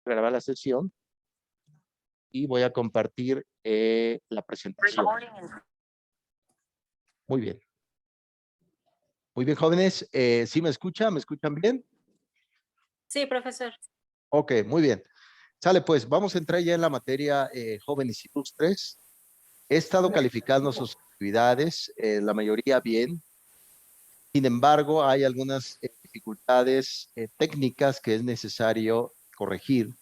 grabar la sesión y voy a compartir la presentación. Muy bien. Muy bien, jóvenes. ¿Sí me escuchan? ¿Me escuchan bien? Sí, profesor. Ok, muy bien. Sale, pues, vamos a entrar ya en la materia jóvenes ilustres. He estado calificando sus actividades, la mayoría bien. Sin embargo, hay algunas dificultades técnicas que es necesario corregir,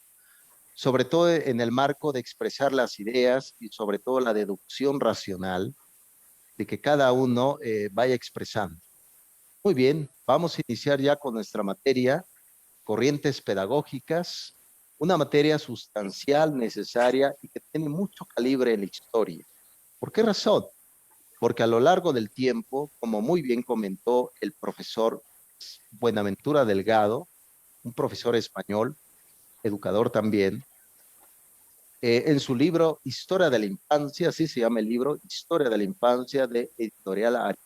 sobre todo en el marco de expresar las ideas y sobre todo la deducción racional de que cada uno vaya expresando. Muy bien, vamos a iniciar ya con nuestra materia, corrientes pedagógicas, una materia sustancial, necesaria y que tiene mucho calibre en la historia. ¿Por qué razón? Porque a lo largo del tiempo, como muy bien comentó el profesor Buenaventura Delgado, un profesor español, educador también, en su libro Historia de la Infancia, así se llama el libro, Historia de la Infancia de Editorial Ari,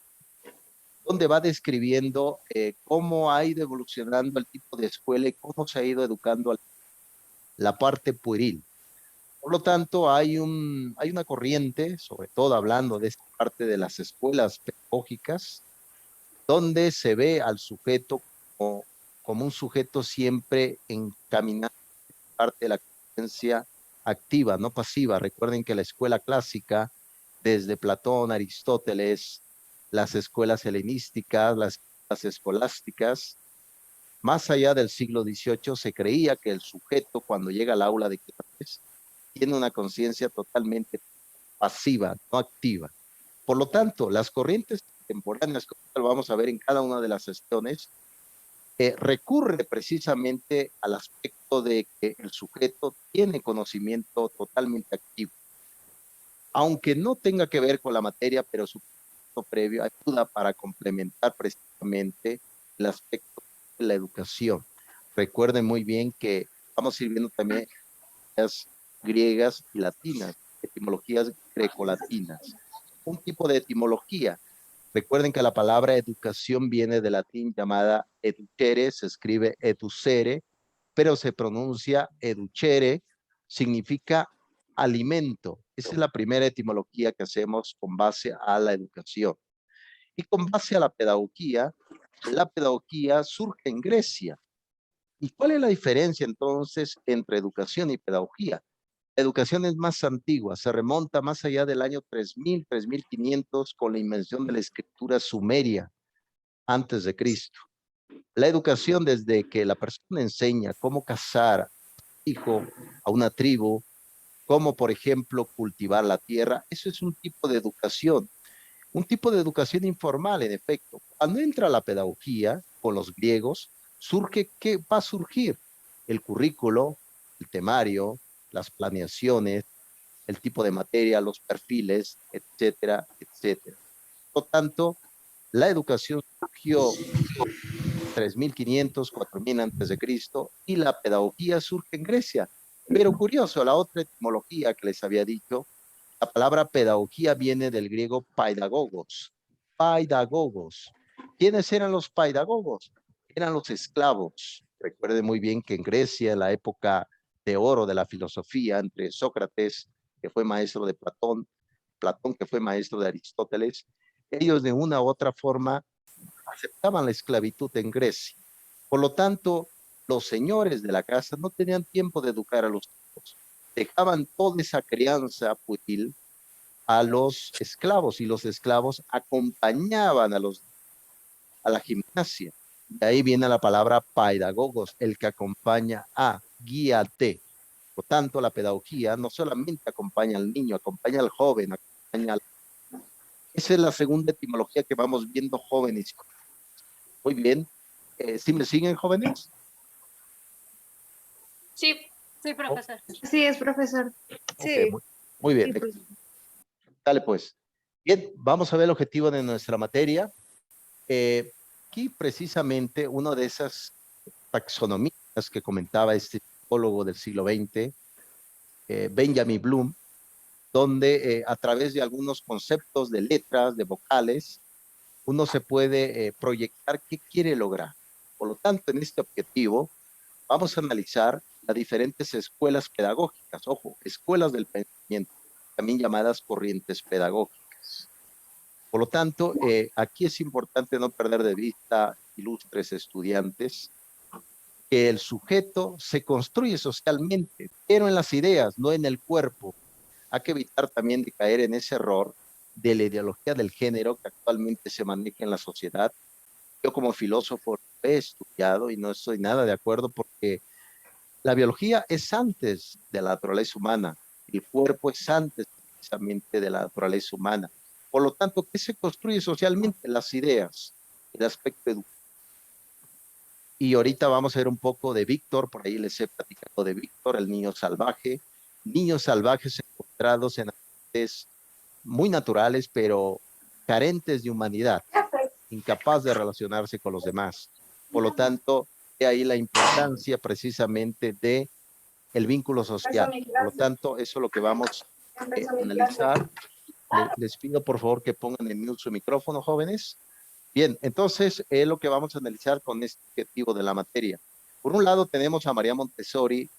donde va describiendo cómo ha ido evolucionando el tipo de escuela y cómo se ha ido educando la parte pueril. Por lo tanto, hay una corriente, sobre todo hablando de esta parte de las escuelas pedagógicas, donde se ve al sujeto como un sujeto siempre encaminado a parte de la conciencia activa, no pasiva. Recuerden que la escuela clásica, desde Platón, Aristóteles, las escuelas helenísticas, las escolásticas, más allá del siglo XVIII, se creía que el sujeto, cuando llega al aula de clases, tiene una conciencia totalmente pasiva, no activa. Por lo tanto, las corrientes contemporáneas, como lo vamos a ver en cada una de las sesiones, recurre precisamente al aspecto de que el sujeto tiene conocimiento totalmente activo. Aunque no tenga que ver con la materia, pero su previo ayuda para complementar precisamente el aspecto de la educación. Recuerden muy bien que estamos sirviendo también las griegas y latinas, etimologías grecolatinas. Un tipo de etimología. Recuerden que la palabra educación viene del latín llamada educere, se escribe educere, pero se pronuncia educere, significa alimento. Esa es la primera etimología que hacemos con base a la educación. Y con base a la pedagogía surge en Grecia. ¿Y cuál es la diferencia entonces entre educación y pedagogía? La educación es más antigua, se remonta más allá del año 3000, 3500 con la invención de la escritura sumeria antes de Cristo. La educación desde que la persona enseña cómo cazar a un hijo, a una tribu, cómo por ejemplo cultivar la tierra, eso es un tipo de educación informal en efecto. Cuando entra la pedagogía con los griegos, ¿qué va a surgir? El currículo, el temario, las planeaciones, el tipo de materia, los perfiles, etcétera, etcétera. Por lo tanto, la educación surgió 3500, 4000 antes de Cristo y la pedagogía surge en Grecia. Pero curioso, la otra etimología que les había dicho, la palabra pedagogía viene del griego paidagogos. Paidagogos. ¿Quiénes eran los paidagogos? Eran los esclavos. Recuerden muy bien que en Grecia, en la época de oro de la filosofía, entre Sócrates, que fue maestro de Platón, Platón, que fue maestro de Aristóteles, ellos de una u otra forma aceptaban la esclavitud en Grecia. Por lo tanto, los señores de la casa no tenían tiempo de educar a los hijos. Dejaban toda esa crianza pueril a los esclavos y los esclavos acompañaban a la gimnasia. De ahí viene la palabra pedagogos, el que acompaña a, guíate. Por tanto, la pedagogía no solamente acompaña al niño, acompaña al joven, acompaña al... Esa es la segunda etimología que vamos viendo, jóvenes. Muy bien. ¿Sí me siguen, jóvenes? Sí, sí, profesor. Sí, es profesor. Okay, Sí. muy bien. Dale, pues. Bien, vamos a ver el objetivo de nuestra materia. Aquí precisamente una de esas taxonomías que comentaba este psicólogo del siglo XX, Benjamin Bloom, donde a través de algunos conceptos de letras, de vocales, uno se puede proyectar qué quiere lograr. Por lo tanto, en este objetivo, vamos a analizar las diferentes escuelas pedagógicas, ojo, escuelas del pensamiento, también llamadas corrientes pedagógicas. Por lo tanto, aquí es importante no perder de vista, ilustres estudiantes, que el sujeto se construye socialmente, pero en las ideas, no en el cuerpo. Hay que evitar también de caer en ese error de la ideología del género que actualmente se maneja en la sociedad. Yo como filósofo he estudiado y no estoy nada de acuerdo porque la biología es antes de la naturaleza humana, el cuerpo es antes precisamente de la naturaleza humana. Por lo tanto, ¿qué se construye socialmente? Las ideas, el aspecto educativo. Y ahorita vamos a ver un poco de Víctor, por ahí les he platicado de Víctor, el niños salvajes encontrados en ambientes muy naturales, pero carentes de humanidad, incapaz de relacionarse con los demás. Por lo tanto, de ahí la importancia precisamente de el vínculo social. Por lo tanto, eso es lo que vamos a analizar. Les pido por favor que pongan en mute su micrófono, jóvenes. Bien, entonces es lo que vamos a analizar con este objetivo de la materia. Por un lado tenemos a María Montessori,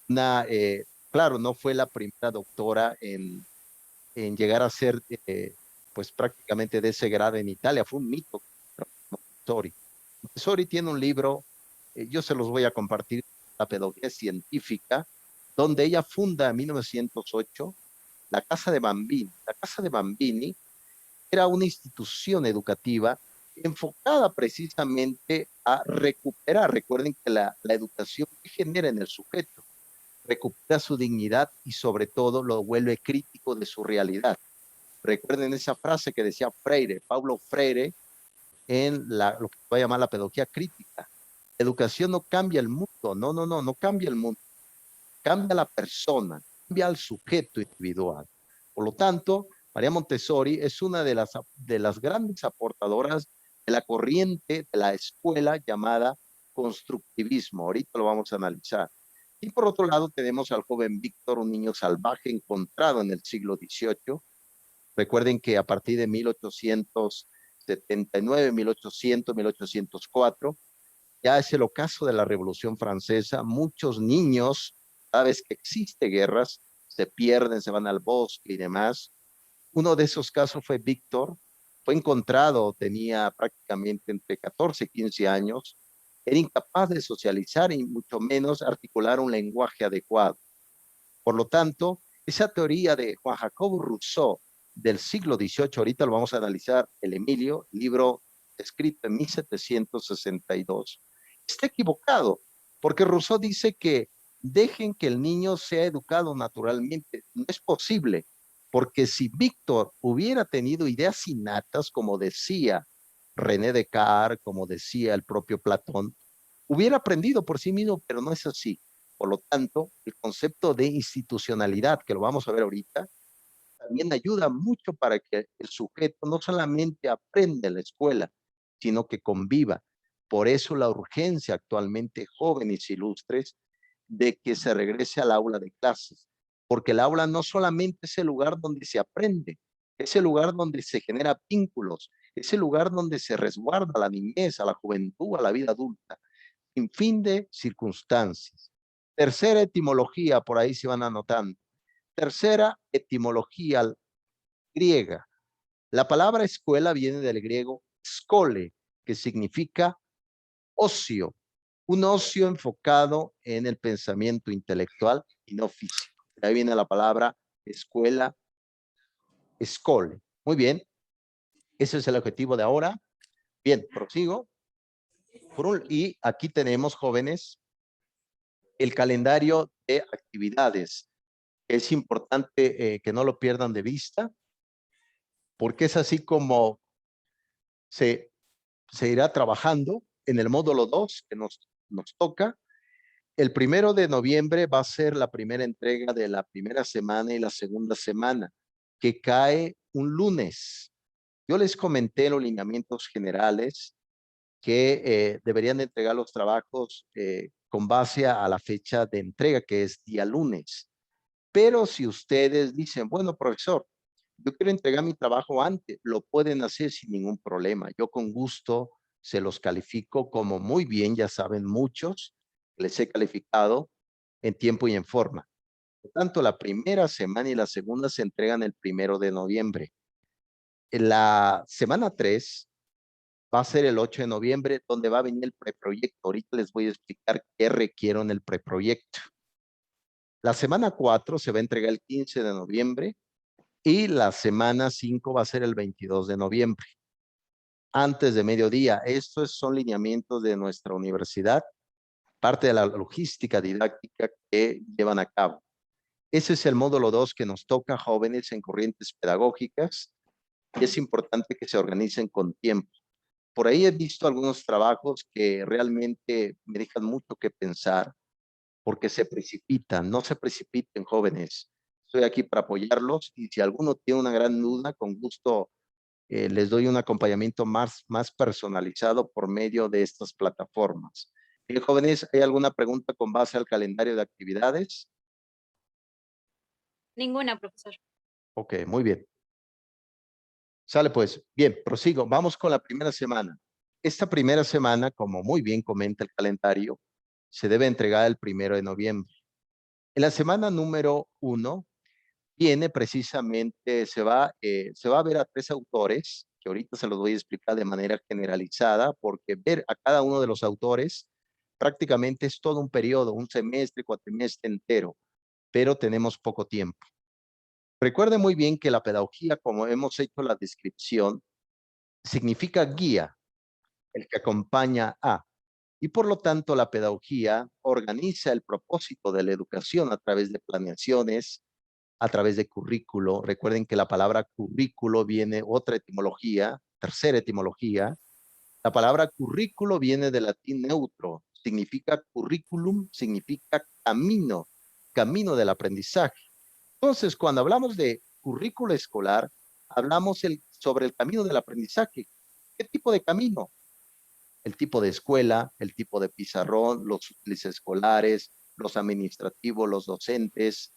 claro, no fue la primera doctora en llegar a ser pues prácticamente de ese grado en Italia, fue un mito Montessori. Montessori tiene un libro, yo se los voy a compartir, La pedagogía científica, donde ella funda en 1908 la Casa de Bambini. La Casa de Bambini era una institución educativa enfocada precisamente a recuperar, recuerden que la educación que genera en el sujeto, recupera su dignidad y sobre todo lo vuelve crítico de su realidad. Recuerden esa frase que decía Freire, Paulo Freire, en lo que se va a llamar la pedagogía crítica. Educación no cambia el mundo, no cambia el mundo, cambia la persona, cambia al sujeto individual. Por lo tanto, María Montessori es una de las grandes aportadoras de la corriente de la escuela llamada constructivismo. Ahorita lo vamos a analizar. Y por otro lado tenemos al joven Víctor, un niño salvaje encontrado en el siglo XVIII. Recuerden que a partir de 1879, 1800, 1804, ya es el ocaso de la Revolución Francesa. Muchos niños, cada vez que existe guerras, se pierden, se van al bosque y demás. Uno de esos casos fue Víctor, fue encontrado, tenía prácticamente entre 14 y 15 años, era incapaz de socializar y mucho menos articular un lenguaje adecuado. Por lo tanto, esa teoría de Juan Jacobo Rousseau del siglo XVIII, ahorita lo vamos a analizar, el Emilio, libro escrito en 1762, está equivocado, porque Rousseau dice que dejen que el niño sea educado naturalmente. No es posible, porque si Víctor hubiera tenido ideas innatas, como decía René Descartes, como decía el propio Platón, hubiera aprendido por sí mismo, pero no es así. Por lo tanto, el concepto de institucionalidad, que lo vamos a ver ahorita, también ayuda mucho para que el sujeto no solamente aprenda en la escuela, sino que conviva. Por eso la urgencia actualmente, jóvenes ilustres, de que se regrese al aula de clases, porque el aula no solamente es el lugar donde se aprende, es el lugar donde se genera vínculos, es el lugar donde se resguarda la niñez, a la juventud, a la vida adulta, sin fin de circunstancias. Tercera etimología, por ahí se van anotando. Tercera etimología griega. La palabra escuela viene del griego skole, que significa ocio, un ocio enfocado en el pensamiento intelectual y no físico. De ahí viene la palabra escuela, skole. Muy bien, ese es el objetivo de ahora. Bien, prosigo. Y aquí tenemos, jóvenes, el calendario de actividades. Es importante que no lo pierdan de vista, porque es así como se, se irá trabajando en el módulo 2 que nos toca. El 1 de noviembre va a ser la primera entrega de la primera semana y la segunda semana, que cae un lunes. Yo les comenté los lineamientos generales que deberían de entregar los trabajos con base a la fecha de entrega, que es día lunes. Pero si ustedes dicen, bueno, profesor, yo quiero entregar mi trabajo antes, lo pueden hacer sin ningún problema. Yo con gusto se los califico como muy bien, ya saben muchos, les he calificado en tiempo y en forma. Por tanto, la primera semana y la segunda se entregan el 1 de noviembre. En la semana 3 va a ser el 8 de noviembre, donde va a venir el preproyecto. Ahorita les voy a explicar qué requiero en el preproyecto. La semana 4 se va a entregar el 15 de noviembre y la semana 5 va a ser el 22 de noviembre, antes de mediodía. Estos son lineamientos de nuestra universidad, parte de la logística didáctica que llevan a cabo. Ese es el módulo 2 que nos toca, jóvenes en corrientes pedagógicas, y es importante que se organicen con tiempo. Por ahí he visto algunos trabajos que realmente me dejan mucho que pensar, porque se precipitan. No se precipiten, jóvenes. Estoy aquí para apoyarlos, y si alguno tiene una gran duda, con gusto les doy un acompañamiento más personalizado por medio de estas plataformas. Bien, jóvenes, ¿hay alguna pregunta con base al calendario de actividades? Ninguna, profesor. Ok, muy bien. Sale pues. Bien, prosigo. Vamos con la primera semana. Esta primera semana, como muy bien comenta el calendario, se debe entregar el 1 de noviembre. En la semana número 1 viene precisamente, se va a ver a 3 autores, que ahorita se los voy a explicar de manera generalizada, porque ver a cada uno de los autores prácticamente es todo un periodo, un semestre, cuatrimestre entero, pero tenemos poco tiempo. Recuerde muy bien que la pedagogía, como hemos hecho la descripción, significa guía, el que acompaña a, y por lo tanto la pedagogía organiza el propósito de la educación a través de planeaciones, a través de currículo. Recuerden que la palabra currículo viene otra etimología, tercera etimología. La palabra currículo viene del latín neutro, significa curriculum, significa camino, camino del aprendizaje. Entonces, cuando hablamos de currículo escolar, hablamos sobre el camino del aprendizaje. ¿Qué tipo de camino? El tipo de escuela, el tipo de pizarrón, los útiles escolares, los administrativos, los docentes,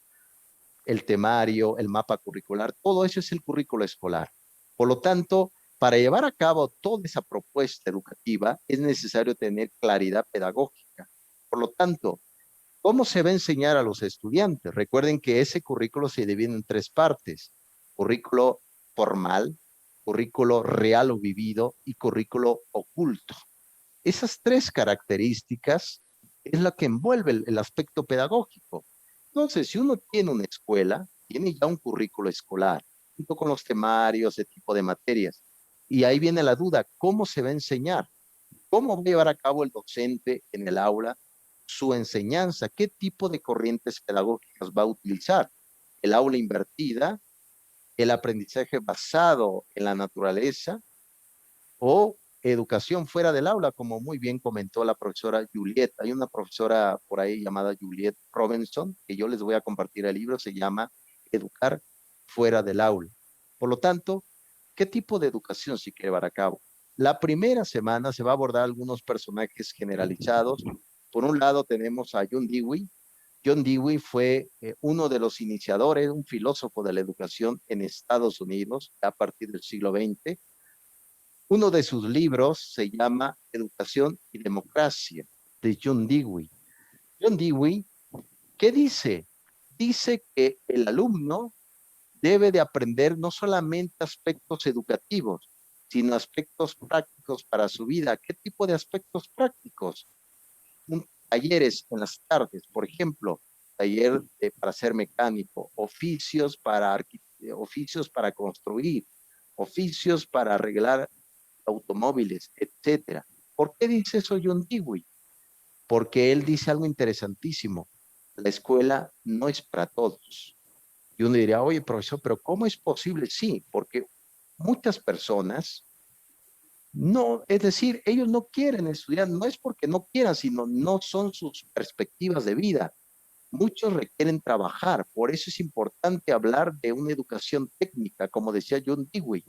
el temario, el mapa curricular, todo eso es el currículo escolar. Por lo tanto, para llevar a cabo toda esa propuesta educativa es necesario tener claridad pedagógica. Por lo tanto, ¿cómo se va a enseñar a los estudiantes? Recuerden que ese currículo se divide en 3 partes: currículo formal, currículo real o vivido y currículo oculto. Esas 3 características es la que envuelve el aspecto pedagógico. Entonces, si uno tiene una escuela, tiene ya un currículo escolar, junto con los temarios, ese tipo de materias. Y ahí viene la duda: ¿cómo se va a enseñar? ¿Cómo va a llevar a cabo el docente en el aula su enseñanza? ¿Qué tipo de corrientes pedagógicas va a utilizar? ¿El aula invertida? ¿El aprendizaje basado en la naturaleza? ¿O educación fuera del aula, como muy bien comentó la profesora Juliet? Hay una profesora por ahí llamada Juliet Robinson, que yo les voy a compartir el libro, se llama Educar fuera del aula. Por lo tanto, ¿qué tipo de educación se quiere llevar a cabo? La primera semana se va a abordar algunos personajes generalizados. Por un lado tenemos a John Dewey. John Dewey fue uno de los iniciadores, un filósofo de la educación en Estados Unidos a partir del siglo XX. Uno de sus libros se llama Educación y Democracia, de John Dewey. John Dewey, ¿qué dice? Dice que el alumno debe de aprender no solamente aspectos educativos, sino aspectos prácticos para su vida. ¿Qué tipo de aspectos prácticos? Talleres en las tardes, por ejemplo, taller para ser mecánico, oficios para construir, oficios para arreglar automóviles, etcétera. ¿Por qué dice eso John Dewey? Porque él dice algo interesantísimo: la escuela no es para todos. Y uno diría, oye, profesor, pero ¿cómo es posible? Sí, porque muchas personas no, es decir, ellos no quieren estudiar, no es porque no quieran, sino no son sus perspectivas de vida. Muchos requieren trabajar, por eso es importante hablar de una educación técnica, como decía John Dewey.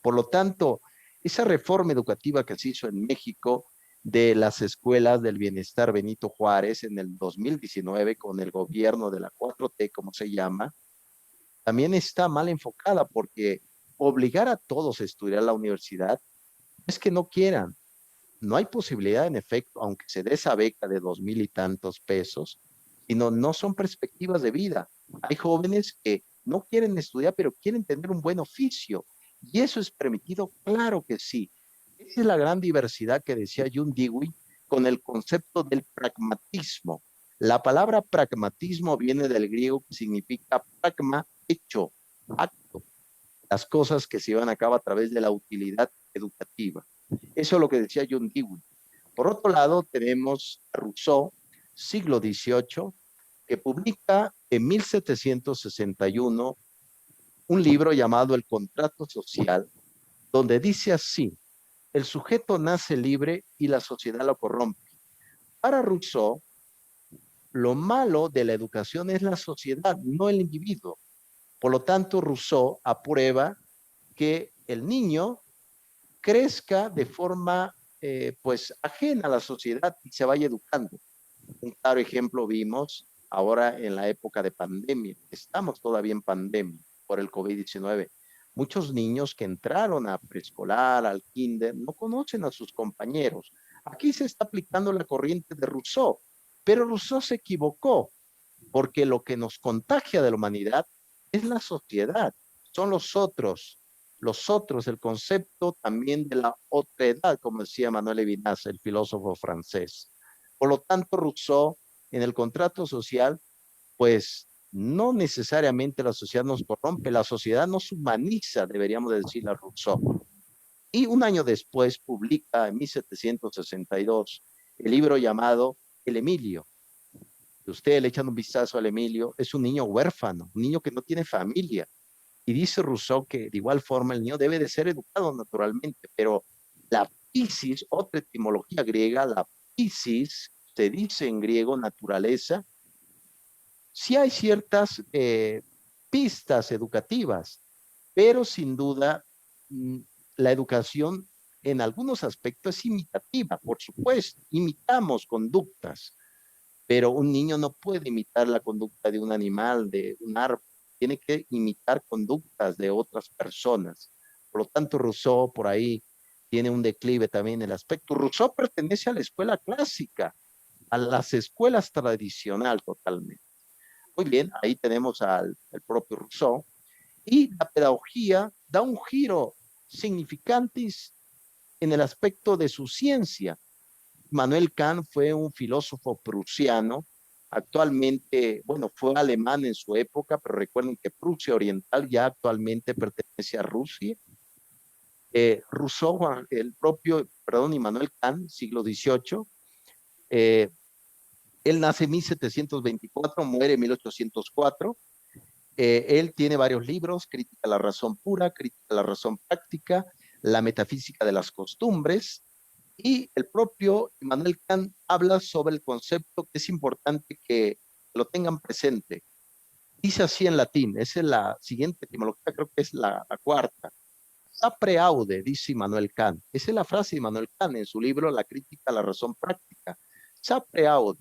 Por lo tanto, esa reforma educativa que se hizo en México de las escuelas del bienestar Benito Juárez en el 2019 con el gobierno de la 4T, como se llama, también está mal enfocada, porque obligar a todos a estudiar la universidad no es que no quieran. No hay posibilidad, en efecto, aunque se dé esa beca de 2,000 y tantos pesos, sino no son perspectivas de vida. Hay jóvenes que no quieren estudiar, pero quieren tener un buen oficio. ¿Y eso es permitido? Claro que sí. Esa es la gran diversidad que decía Jung Dewey con el concepto del pragmatismo. La palabra pragmatismo viene del griego que significa pragma, hecho, acto, las cosas que se llevan a cabo a través de la utilidad educativa. Eso es lo que decía Jung Dewey. Por otro lado, tenemos a Rousseau, siglo XVIII, que publica en 1761 un libro llamado El Contrato Social, donde dice así: el sujeto nace libre y la sociedad lo corrompe. Para Rousseau, lo malo de la educación es la sociedad, no el individuo. Por lo tanto, Rousseau aprueba que el niño crezca de forma pues ajena a la sociedad y se vaya educando. Un claro ejemplo vimos ahora en la época de pandemia. Estamos todavía en pandemia por el COVID-19. Muchos niños que entraron a preescolar, al kinder, no conocen a sus compañeros. Aquí se está aplicando la corriente de Rousseau, pero Rousseau se equivocó, porque lo que nos contagia de la humanidad es la sociedad, son los otros, el concepto también de la otredad, como decía Manuel Levinas, el filósofo francés. Por lo tanto, Rousseau, en el contrato social, pues no necesariamente la sociedad nos corrompe, la sociedad nos humaniza, deberíamos decirle a Rousseau. Y un año después publica, en 1762, el libro llamado El Emilio. Usted le echan un vistazo al Emilio, es un niño huérfano, un niño que no tiene familia. Y dice Rousseau que de igual forma el niño debe de ser educado naturalmente, pero la physis, otra etimología griega, la physis, se dice en griego naturaleza, sí hay ciertas pistas educativas, pero sin duda la educación en algunos aspectos es imitativa, por supuesto, imitamos conductas, pero un niño no puede imitar la conducta de un animal, de un árbol, tiene que imitar conductas de otras personas. Por lo tanto, Rousseau por ahí tiene un declive también en el aspecto. Rousseau pertenece a la escuela clásica, a las escuelas tradicional totalmente. Muy bien, ahí tenemos al propio Rousseau. Y la pedagogía da un giro significante en el aspecto de su ciencia. Manuel Kant fue un filósofo prusiano, actualmente, bueno, fue alemán en su época, pero recuerden que Prusia Oriental ya actualmente pertenece a Rusia. Rousseau, el propio, perdón, Immanuel Kant, siglo XVIII, eh, él nace en 1724, muere en 1804. Él tiene varios libros: Crítica a la razón pura, Crítica a la razón práctica, La metafísica de las costumbres. Y el propio Immanuel Kant habla sobre el concepto que es importante que lo tengan presente. Dice así en latín, esa es la siguiente etimología, creo que es la cuarta. Sapre aude, dice Immanuel Kant. Esa es la frase de Immanuel Kant en su libro La crítica a la razón práctica. Sapre aude.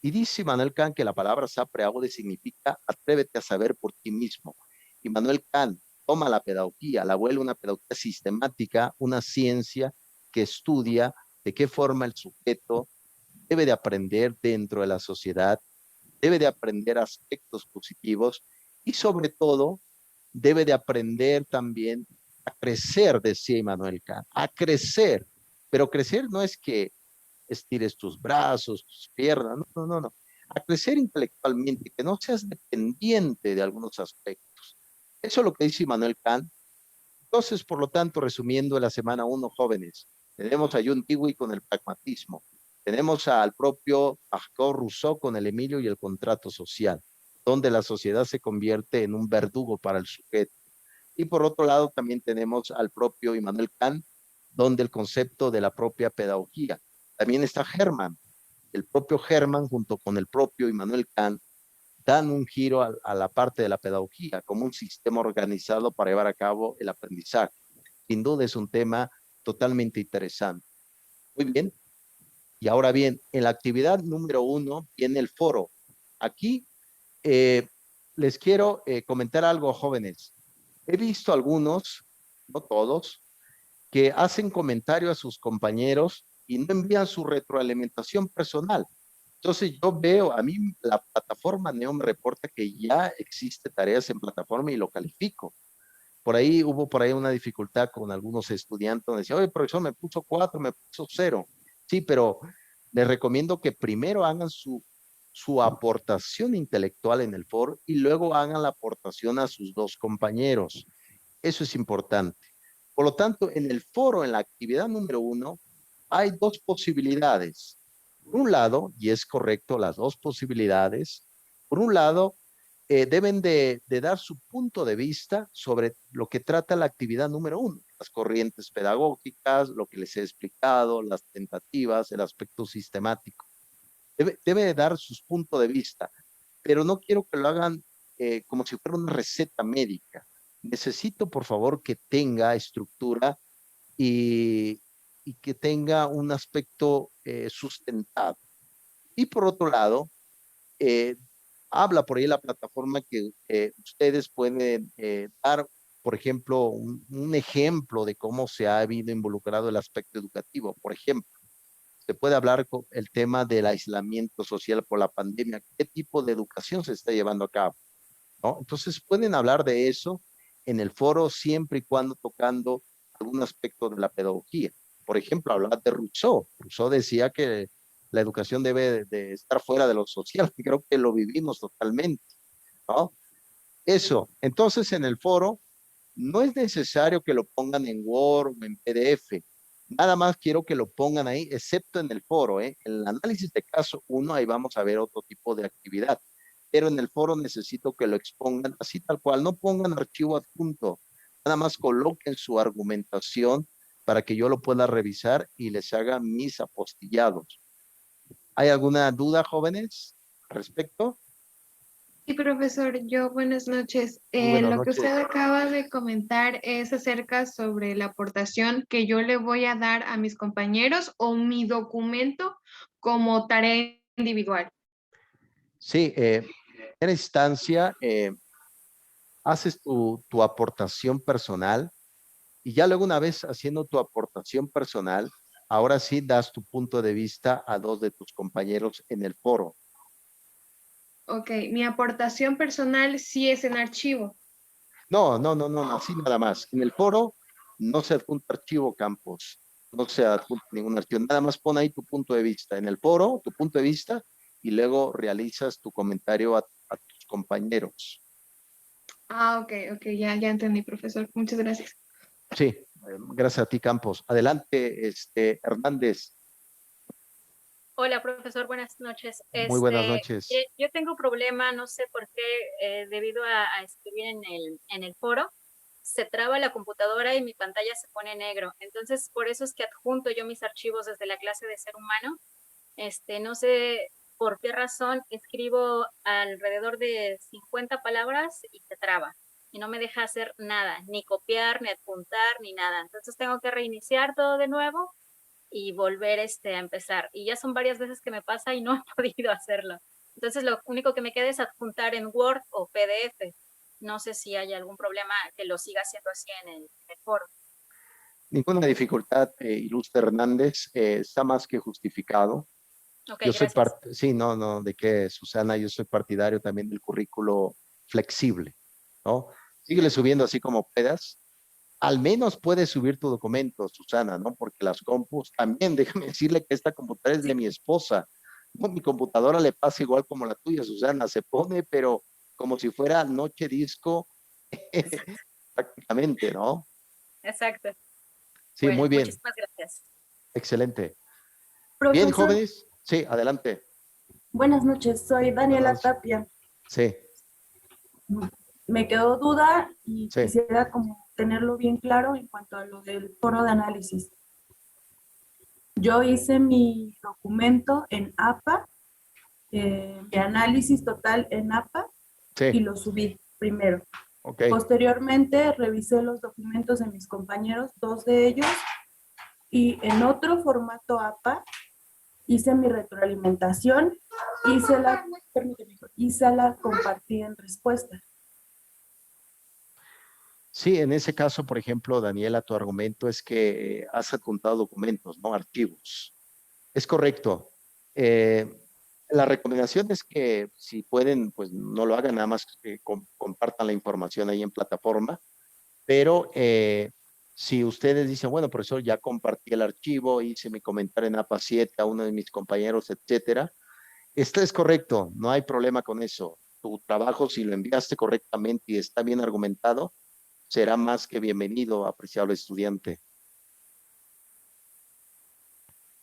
Y dice Immanuel Kant que la palabra sapre aude significa atrévete a saber por ti mismo. Immanuel Kant toma la pedagogía, la vuelve una pedagogía sistemática, una ciencia que estudia de qué forma el sujeto debe de aprender dentro de la sociedad, debe de aprender aspectos positivos y sobre todo debe de aprender también a crecer, decía Immanuel Kant, a crecer. Pero crecer no es que estires tus brazos, tus piernas, no, no, no, no. A crecer intelectualmente, que no seas dependiente de algunos aspectos. Eso es lo que dice Immanuel Kant. Entonces, por lo tanto, resumiendo la semana 1, jóvenes, tenemos a Jung Dewey con el pragmatismo, tenemos al propio Jacob Rousseau con el Emilio y el contrato social, donde la sociedad se convierte en un verdugo para el sujeto. Y por otro lado, también tenemos al propio Immanuel Kant, donde el concepto de la propia pedagogía. También está Hermann, el propio Hermann junto con el propio Immanuel Kant dan un giro a la parte de la pedagogía como un sistema organizado para llevar a cabo el aprendizaje. Sin duda es un tema totalmente interesante. Muy bien. Y ahora bien, en la actividad número 1 viene el foro. Aquí les quiero comentar algo, jóvenes. He visto algunos, no todos, que hacen comentario a sus compañeros y no envían su retroalimentación personal. Entonces yo veo, a mí la plataforma Neo me reporta que ya existe tareas en plataforma y lo califico. Por ahí hubo por ahí una dificultad con algunos estudiantes donde decía, oye, profesor, me puso 4, me puso 0. Sí, pero les recomiendo que primero hagan su aportación intelectual en el foro y luego hagan la aportación a sus dos compañeros. Eso es importante. Por lo tanto, en el foro, en la actividad número 1, hay dos posibilidades. Por un lado, y es correcto las dos posibilidades, por un lado, deben de dar su punto de vista sobre lo que trata la actividad número 1, las corrientes pedagógicas, lo que les he explicado, las tentativas, el aspecto sistemático. Debe de dar sus puntos de vista, pero no quiero que lo hagan como si fuera una receta médica. Necesito, por favor, que tenga estructura y, y que tenga un aspecto sustentado. Y por otro lado, eh, habla por ahí la plataforma que ustedes pueden dar, por ejemplo, un ejemplo de cómo se ha habido involucrado el aspecto educativo. Por ejemplo, se puede hablar con el tema del aislamiento social por la pandemia, qué tipo de educación se está llevando a cabo, ¿no? Entonces pueden hablar de eso en el foro siempre y cuando tocando algún aspecto de la pedagogía. Por ejemplo, hablar de Rousseau. Rousseau decía que la educación debe de estar fuera de lo social, y creo que lo vivimos totalmente, ¿no? Eso. Entonces, en el foro no es necesario que lo pongan en Word o en PDF. Nada más quiero que lo pongan ahí, excepto en el foro, ¿eh? En el análisis de caso uno, ahí vamos a ver otro tipo de actividad. Pero en el foro necesito que lo expongan así tal cual. No pongan archivo adjunto. Nada más coloquen su argumentación para que yo lo pueda revisar y les haga mis apostillados. ¿Hay alguna duda, jóvenes, al respecto? Sí, profesor, yo buenas noches. Muy buenas Lo que usted noches. acaba de comentar es acerca sobre la aportación que yo le voy a dar a mis compañeros o mi documento como tarea individual. Sí, en instancia, haces tu aportación personal y ya luego una vez haciendo tu aportación personal, ahora sí das tu punto de vista a dos de tus compañeros en el foro. Ok, mi aportación personal sí es en archivo. No, así nada más. En el foro no se adjunta archivo Campos, no se adjunta ningún archivo, nada más pon ahí tu punto de vista. En el foro, tu punto de vista, y luego realizas tu comentario a tus compañeros. Ah, ok, ok, ya entendí, profesor. Muchas gracias. Sí, gracias a ti, Campos. Adelante, Hernández. Hola, profesor, buenas noches. Muy buenas noches. Yo tengo un problema, no sé por qué, debido a escribir en el foro, se traba la computadora y mi pantalla se pone negro. Entonces, por eso es que adjunto yo mis archivos desde la clase de ser humano. No sé por qué razón escribo alrededor de 50 palabras y se traba. Y no me deja hacer nada, ni copiar, ni adjuntar, ni nada. Entonces tengo que reiniciar todo de nuevo y volver a empezar. Y ya son varias veces que me pasa y no he podido hacerlo. Entonces lo único que me queda es adjuntar en Word o PDF. No sé si hay algún problema que lo siga haciendo así en el foro. Ninguna dificultad, Ilustre Hernández, está más que justificado. Ok, Yo soy gracias. parte, sí, no, de qué, Susana, yo soy partidario también del currículo flexible, ¿no? Síguele subiendo así como puedas. Al menos puedes subir tu documento, Susana, ¿no? Porque las compus, también déjame decirle que esta computadora es de Sí, mi esposa. No, mi computadora le pasa igual como la tuya, Susana, se pone, pero como si fuera noche disco, exacto, prácticamente, ¿no? exacto. Sí, Bueno, muy bien, muchísimas gracias. excelente. Bien, Profesor, jóvenes, sí, adelante. buenas noches, soy Buenas Daniela noches. Tapia. Sí, Me quedó duda y sí, quisiera como tenerlo bien claro en cuanto a lo del foro de análisis. Yo hice mi documento en APA, mi análisis total en APA y sí, lo subí primero. ok. Posteriormente revisé los documentos de mis compañeros, dos de ellos, y en otro formato APA hice mi retroalimentación y se la compartí en respuesta. Sí, en ese caso, por ejemplo, Daniela, tu argumento es que has adjuntado documentos, no archivos. Es correcto. Eh, La recomendación es que si pueden, pues no lo hagan, nada más que compartan la información ahí en plataforma, pero si ustedes dicen, bueno, profesor, ya compartí el archivo, hice mi comentario en APA 7 a uno de mis compañeros, etcétera, esto es correcto, no hay problema con eso. Tu trabajo, si lo enviaste correctamente y está bien argumentado, será más que bienvenido, apreciable estudiante.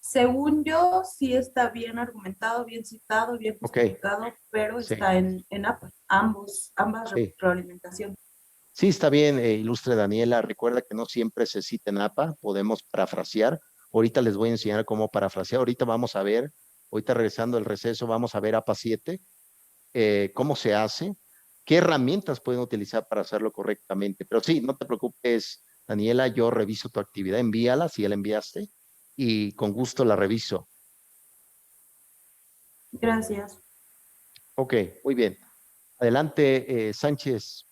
Según yo, sí está bien argumentado, bien citado, bien Ok. justificado, pero Sí. está en APA, ambas Sí. retroalimentaciones. Sí, está bien, ilustre Daniela. Recuerda que no siempre se cita en APA, podemos parafrasear. Ahorita les voy a enseñar cómo parafrasear. Ahorita vamos a ver, ahorita regresando al receso, vamos a ver APA 7, cómo se hace, qué herramientas pueden utilizar para hacerlo correctamente. Pero sí, no te preocupes, Daniela, yo reviso tu actividad, envíala si ya la enviaste y con gusto la reviso. Gracias. Ok, muy bien. Adelante, Sánchez.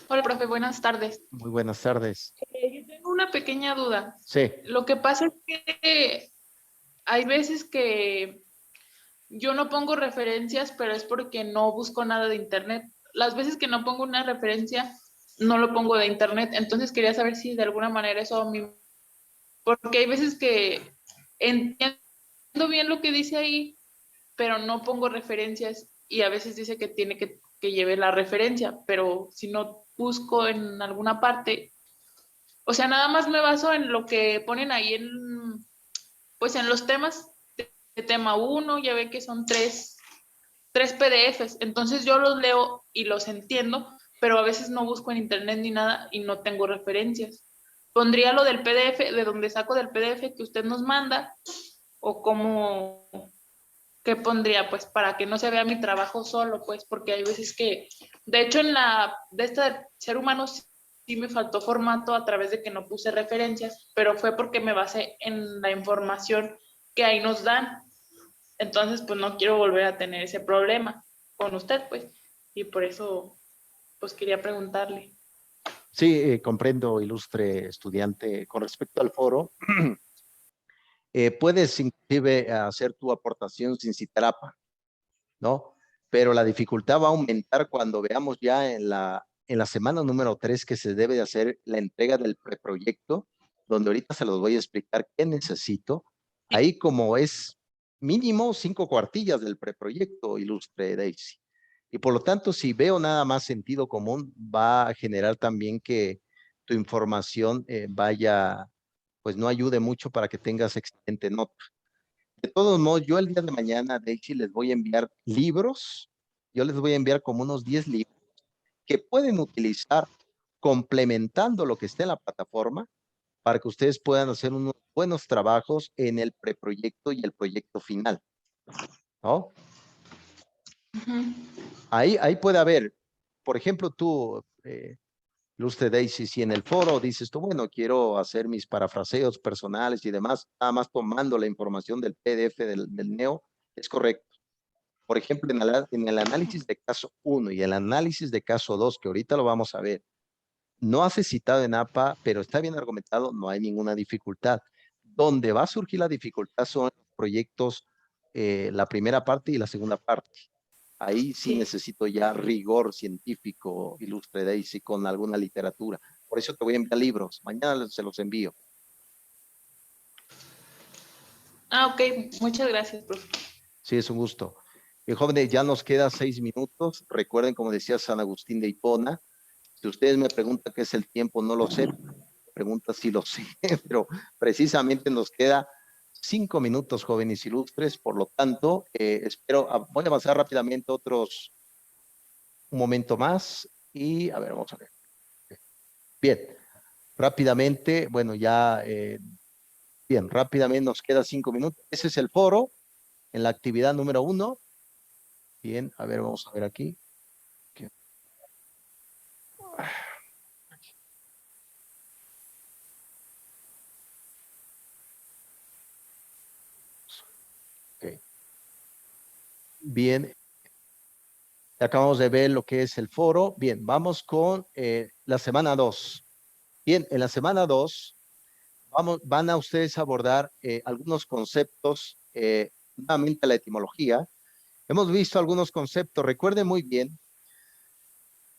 Hola, profe, buenas tardes. Muy buenas tardes. Yo tengo una pequeña duda. Sí, Lo que pasa es que hay veces que yo no pongo referencias, pero es porque no busco nada de internet. Las veces que no pongo una referencia, no lo pongo de internet. Entonces quería saber si de alguna manera eso a mí, porque hay veces que entiendo bien lo que dice ahí, pero no pongo referencias y a veces dice que tiene que lleve la referencia, pero si no busco en alguna parte, o sea, nada más me baso en lo que ponen ahí pues en los temas de tema 1, ya ve que son tres PDFs, entonces yo los leo y los entiendo, pero a veces no busco en internet ni nada y no tengo referencias. Pondría lo del PDF, de donde saco del PDF que usted nos manda, o cómo, ¿qué pondría? Pues para que no se vea mi trabajo solo, pues, porque hay veces que, de hecho, de esta ser humano sí me faltó formato a través de que no puse referencias, pero fue porque me basé en la información que ahí nos dan. Entonces, pues no quiero volver a tener ese problema con usted, pues, y por eso, pues quería preguntarle. sí, comprendo, ilustre estudiante. Con respecto al foro, puedes inclusive hacer tu aportación sin citar APA, ¿no? Pero la dificultad va a aumentar cuando veamos ya en la semana número 3 que se debe de hacer la entrega del preproyecto, donde ahorita se los voy a explicar qué necesito. Ahí como es mínimo 5 cuartillas del preproyecto, ilustre Daisy. Y por lo tanto, si veo nada más sentido común, va a generar también que tu información vaya, pues no ayude mucho para que tengas excelente nota. De todos modos, yo el día de mañana, Daisy, les voy a enviar libros. Yo les voy a enviar como unos 10 libros que pueden utilizar complementando lo que esté en la plataforma para que ustedes puedan hacer unos buenos trabajos en el preproyecto y el proyecto final, ¿no? Ahí puede haber, por ejemplo, tú, ilustre Daisy, si en el foro dices tú, bueno, quiero hacer mis parafraseos personales y demás, nada más tomando la información del PDF del NEO, es correcto. Por ejemplo, en el análisis de caso 1 y el análisis de caso 2, que ahorita lo vamos a ver, no hace citado en APA, pero está bien argumentado, no hay ninguna dificultad. Donde va a surgir la dificultad son los proyectos, la primera parte y la segunda parte. Ahí sí necesito ya rigor científico, ilustre Daisy, con alguna literatura. Por eso te voy a enviar libros. Mañana se los envío. Ah, ok, muchas gracias, profe. Sí, es un gusto. Jóvenes, ya nos queda 6 minutos. Recuerden, como decía San Agustín de Hipona, si ustedes me preguntan qué es el tiempo, no lo sé. Pregunta si lo sé, pero precisamente nos queda 5 minutos, jóvenes ilustres. Por lo tanto, espero, voy a avanzar rápidamente un momento más y a ver, vamos a ver. Bien, rápidamente, bueno, ya, bien, rápidamente nos queda 5 minutos. Ese es el foro en la actividad número 1. Bien, a ver, vamos a ver aquí. Okay. Bien, acabamos de ver lo que es el foro. Bien, vamos con la semana 2. Bien, en la semana 2 van a ustedes abordar algunos conceptos nuevamente a la etimología, hemos visto algunos conceptos. Recuerden muy bien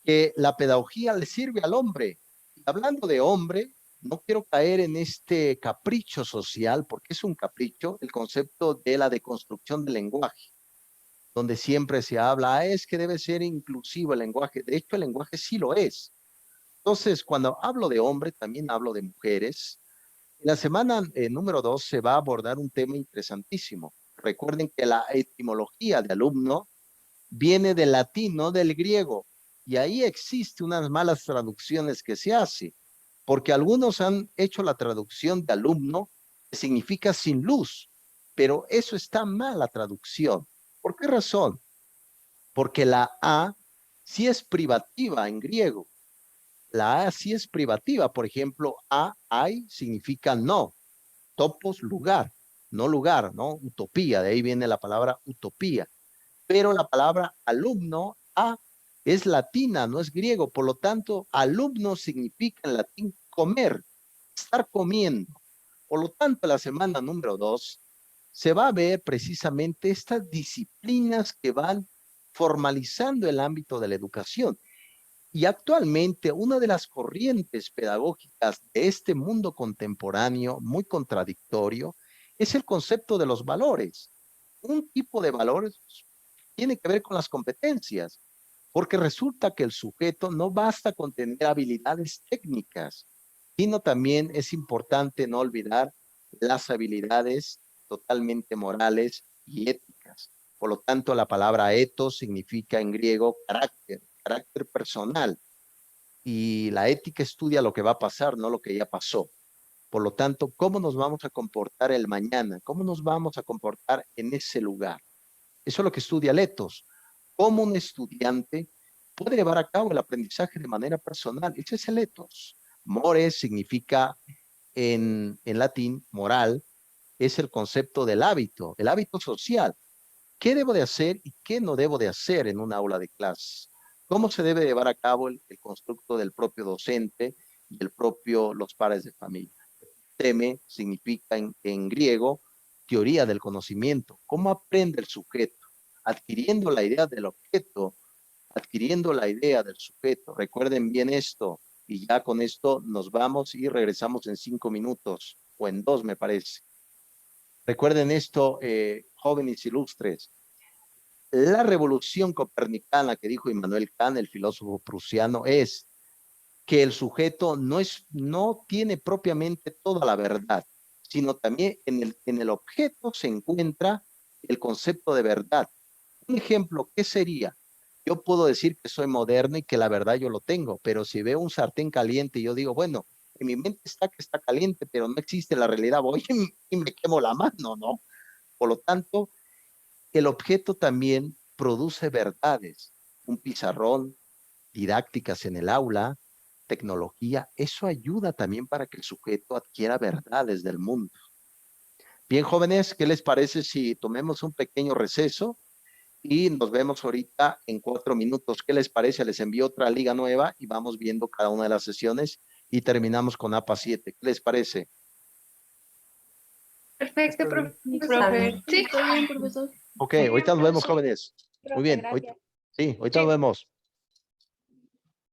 que la pedagogía le sirve al hombre. Y hablando de hombre, no quiero caer en este capricho social, porque es un capricho, el concepto de la deconstrucción del lenguaje, donde siempre se habla, es que debe ser inclusivo el lenguaje. De hecho, el lenguaje sí lo es. Entonces, cuando hablo de hombre, también hablo de mujeres. En la semana número 2 se va a abordar un tema interesantísimo. Recuerden que la etimología de alumno viene del latín, no del griego. Y ahí existe unas malas traducciones que se hace, porque algunos han hecho la traducción de alumno, que significa sin luz, pero eso está mal la traducción. ¿Por qué razón? Porque la A sí es privativa en griego. La A sí es privativa. Por ejemplo, ai significa no. Topos, lugar. No lugar, ¿no? Utopía. De ahí viene la palabra utopía. Pero la palabra alumno, a, es latina, no es griego. Por lo tanto, alumno significa en latín comer, estar comiendo. Por lo tanto, la semana número 2 se va a ver precisamente estas disciplinas que van formalizando el ámbito de la educación. Y actualmente una de las corrientes pedagógicas de este mundo contemporáneo, muy contradictorio, es el concepto de los valores. Un tipo de valores tiene que ver con las competencias, porque resulta que el sujeto no basta con tener habilidades técnicas, sino también es importante no olvidar las habilidades totalmente morales y éticas. Por lo tanto, la palabra ethos significa en griego carácter personal, y la ética estudia lo que va a pasar, no lo que ya pasó. Por lo tanto, ¿cómo nos vamos a comportar el mañana? ¿Cómo nos vamos a comportar en ese lugar? Eso es lo que estudia el ethos. Cómo un estudiante puede llevar a cabo el aprendizaje de manera personal. Ese es el ethos. Mores significa en latín, moral, es el concepto del hábito, el hábito social. ¿Qué debo de hacer y qué no debo de hacer en un aula de clases? ¿Cómo se debe llevar a cabo el constructo del propio docente y los pares de familia? Teme significa en griego teoría del conocimiento. ¿Cómo aprende el sujeto? Adquiriendo la idea del objeto, adquiriendo la idea del sujeto. Recuerden bien esto y ya con esto nos vamos y regresamos en 5 minutos o en 2 me parece. Recuerden esto, jóvenes ilustres. La revolución copernicana que dijo Immanuel Kant, el filósofo prusiano, es que el sujeto no tiene propiamente toda la verdad, sino también en el objeto se encuentra el concepto de verdad. Un ejemplo, ¿qué sería? Yo puedo decir que soy moderno y que la verdad yo lo tengo, pero si veo un sartén caliente y yo digo, bueno, en mi mente está que está caliente, pero no existe la realidad, voy y me quemo la mano, ¿no? Por lo tanto, el objeto también produce verdades. Un pizarrón, didácticas en el aula, tecnología, eso ayuda también para que el sujeto adquiera verdades del mundo. Bien, jóvenes, ¿qué les parece si tomemos un pequeño receso y nos vemos ahorita en 4 minutos? ¿Qué les parece? Les envío otra liga nueva y vamos viendo cada una de las sesiones y terminamos con APA 7. ¿Qué les parece? Perfecto, profe. Sí. Está bien, profesor. Ok, ahorita nos vemos, jóvenes. Muy bien, sí, ahorita nos vemos.